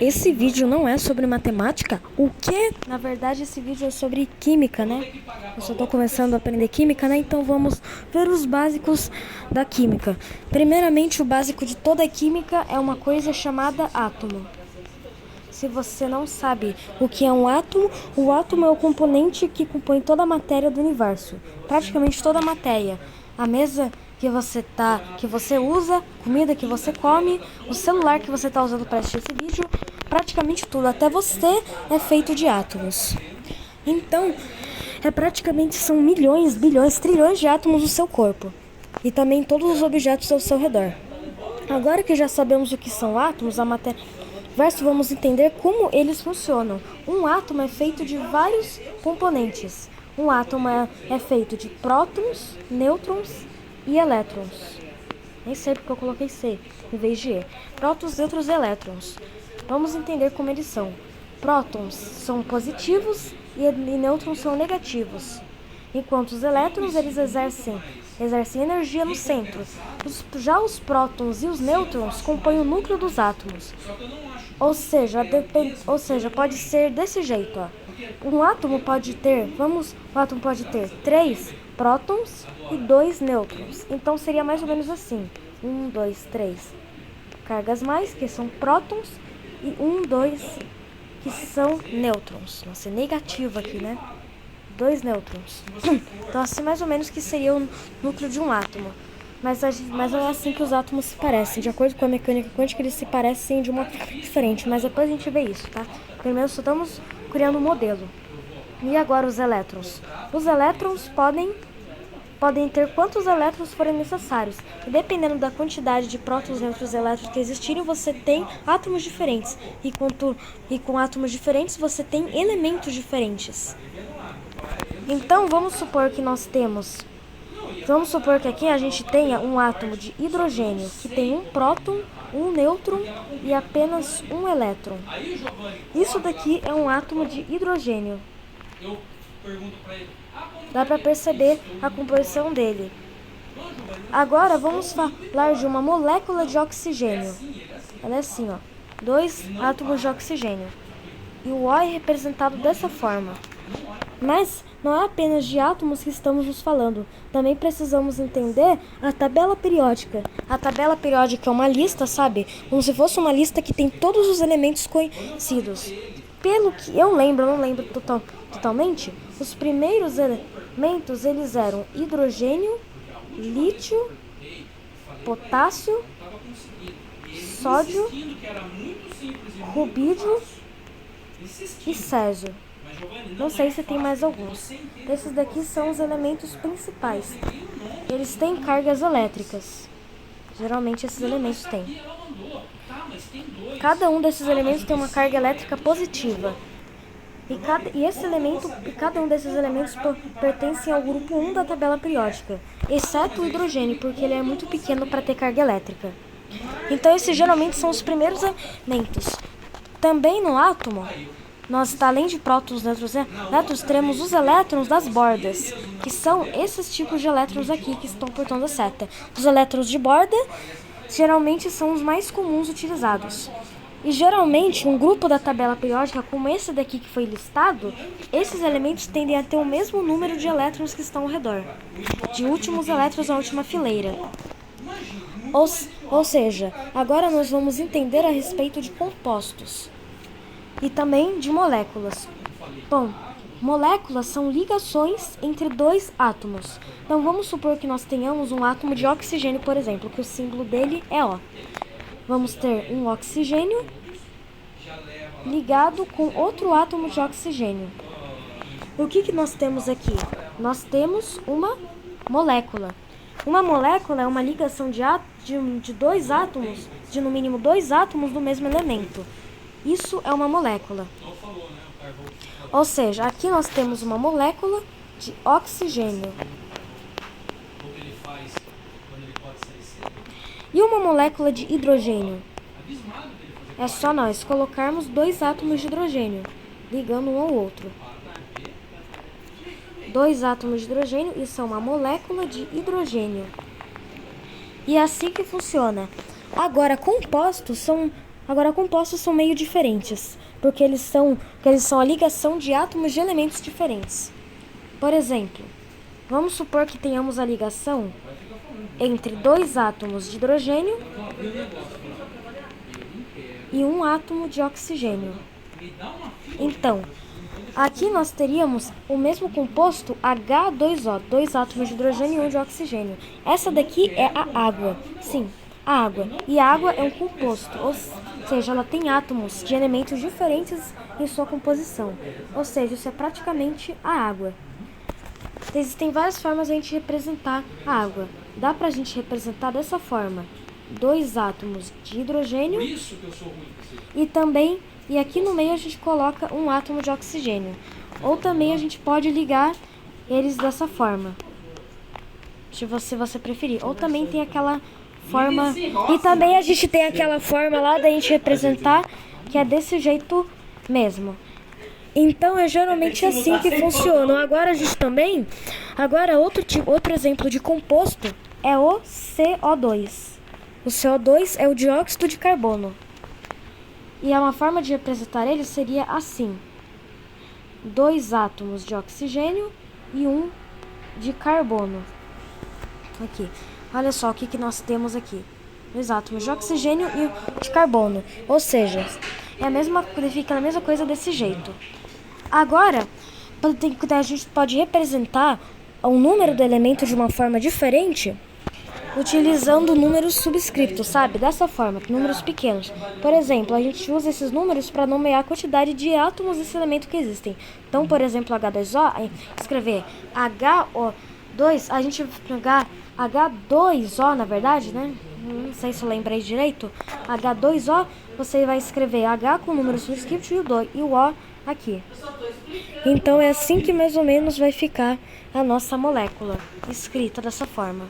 Esse vídeo não é sobre matemática? O quê? Na verdade, esse vídeo é sobre química, né? Eu só tô começando a aprender química, né? Então vamos ver os básicos da química. Primeiramente, o básico de toda a química é uma coisa chamada átomo. Se você não sabe o que é um átomo, o átomo é o componente que compõe toda a matéria do universo. Praticamente toda a matéria. A mesa que você usa, comida que você come, o celular que você está usando para assistir esse vídeo, praticamente tudo, até você é feito de átomos. Então, praticamente são milhões, bilhões, trilhões de átomos no seu corpo. E também todos os objetos ao seu redor. Agora que já sabemos o que são átomos, a matéria verso, vamos entender como eles funcionam. Um átomo é feito de vários componentes. Um átomo é feito de prótons, nêutrons e elétrons. Nem sei porque eu coloquei C em vez de E. Prótons, nêutrons e elétrons. Vamos entender como eles são. Prótons são positivos e nêutrons são negativos. Enquanto os elétrons eles exercem energia no centro. Já os prótons e os nêutrons compõem o núcleo dos átomos. Ou seja, pode ser desse jeito, ó. O átomo pode ter 3 prótons e 2 nêutrons. Então seria mais ou menos assim: 1, 2, 3 cargas mais, que são prótons, e 1, 2, que são nêutrons. Nossa, é negativo aqui, né? 2 nêutrons. Então assim mais ou menos que seria o núcleo de um átomo. Mas não é assim que os átomos se parecem. De acordo com a mecânica quântica, eles se parecem de uma diferente. Mas depois a gente vê isso, tá? Primeiro só estamos criando um modelo. E agora os elétrons. Os elétrons podem ter quantos elétrons forem necessários. E dependendo da quantidade de prótons, nêutrons e elétrons que existirem, você tem átomos diferentes. E com átomos diferentes, você tem elementos diferentes. Então, vamos supor que aqui a gente tenha um átomo de hidrogênio, que tem um próton, um nêutron e apenas um elétron. Isso daqui é um átomo de hidrogênio. Dá para perceber a composição dele. Agora vamos falar de uma molécula de oxigênio. Ela é assim, ó, 2 átomos de oxigênio. E o O é representado dessa forma. Mas não é apenas de átomos que estamos nos falando. Também precisamos entender a tabela periódica. A tabela periódica é uma lista, sabe? Como se fosse uma lista que tem todos os elementos conhecidos. Pelo que eu lembro, não lembro totalmente, os primeiros elementos eles eram hidrogênio, lítio, potássio, sódio, rubídio e césio. Não sei se tem mais alguns. Esses daqui são os elementos principais. Eles têm cargas elétricas. Geralmente esses elementos têm. Cada um desses elementos tem uma carga elétrica positiva. E cada um desses elementos pertencem ao grupo 1 da tabela periódica, exceto o hidrogênio, porque ele é muito pequeno para ter carga elétrica. Então esses geralmente são os primeiros elementos. Também no átomo, nós, além de prótons, nêutrons e elétrons, teremos os elétrons das bordas, que são esses tipos de elétrons aqui que estão portando a seta. Os elétrons de borda geralmente são os mais comuns utilizados. E geralmente, um grupo da tabela periódica, como esse daqui que foi listado, esses elementos tendem a ter o mesmo número de elétrons que estão ao redor, de últimos elétrons à última fileira. Ou seja, agora nós vamos entender a respeito de compostos. E também de moléculas. Bom, moléculas são ligações entre 2 átomos. Então vamos supor que nós tenhamos um átomo de oxigênio, por exemplo, que o símbolo dele é O. Vamos ter um oxigênio ligado com outro átomo de oxigênio. O que nós temos aqui? Nós temos uma molécula. Uma molécula é uma ligação de 2 átomos, de no mínimo 2 átomos do mesmo elemento. Isso é uma molécula. Ou seja, aqui nós temos uma molécula de oxigênio. E uma molécula de hidrogênio? É só nós colocarmos 2 átomos de hidrogênio, ligando um ao outro. 2 átomos de hidrogênio, isso é uma molécula de hidrogênio. E é assim que funciona. Agora, compostos são Agora, compostos são meio diferentes, porque eles são a ligação de átomos de elementos diferentes. Por exemplo, vamos supor que tenhamos a ligação entre dois átomos de hidrogênio e um átomo de oxigênio. Então, aqui nós teríamos o mesmo composto H2O, dois átomos de hidrogênio e um de oxigênio. Essa daqui é a água, sim, a água. E a água é um composto, ou seja, ela tem átomos de elementos diferentes em sua composição. Ou seja, isso é praticamente a água. Existem várias formas de a gente representar a água. Dá pra gente representar dessa forma: dois átomos de hidrogênio e aqui no meio a gente coloca um átomo de oxigênio. Ou também a gente pode ligar eles dessa forma, se você preferir. Ou também tem aquela forma, e também a gente tem aquela forma lá da gente representar, que é desse jeito mesmo. Então é geralmente assim que funciona. Agora outro exemplo de composto é o CO2. O CO2 é o dióxido de carbono. E uma forma de representar ele seria assim: dois átomos de oxigênio e um de carbono. Aqui, olha só o que nós temos aqui: dois átomos de oxigênio e um de carbono. Ou seja, fica a mesma coisa desse jeito. Agora, a gente pode representar o número do elemento de uma forma diferente, utilizando números subscritos, sabe? Dessa forma, números pequenos. Por exemplo, a gente usa esses números para nomear a quantidade de átomos desse elemento que existem. Então, por exemplo, H2O, escrever HO2, a gente vai pegar H2O, na verdade, né? Não sei se eu lembrei direito. H2O, você vai escrever H com o número subscrito e o O aqui. Então é assim que mais ou menos vai ficar a nossa molécula, escrita dessa forma.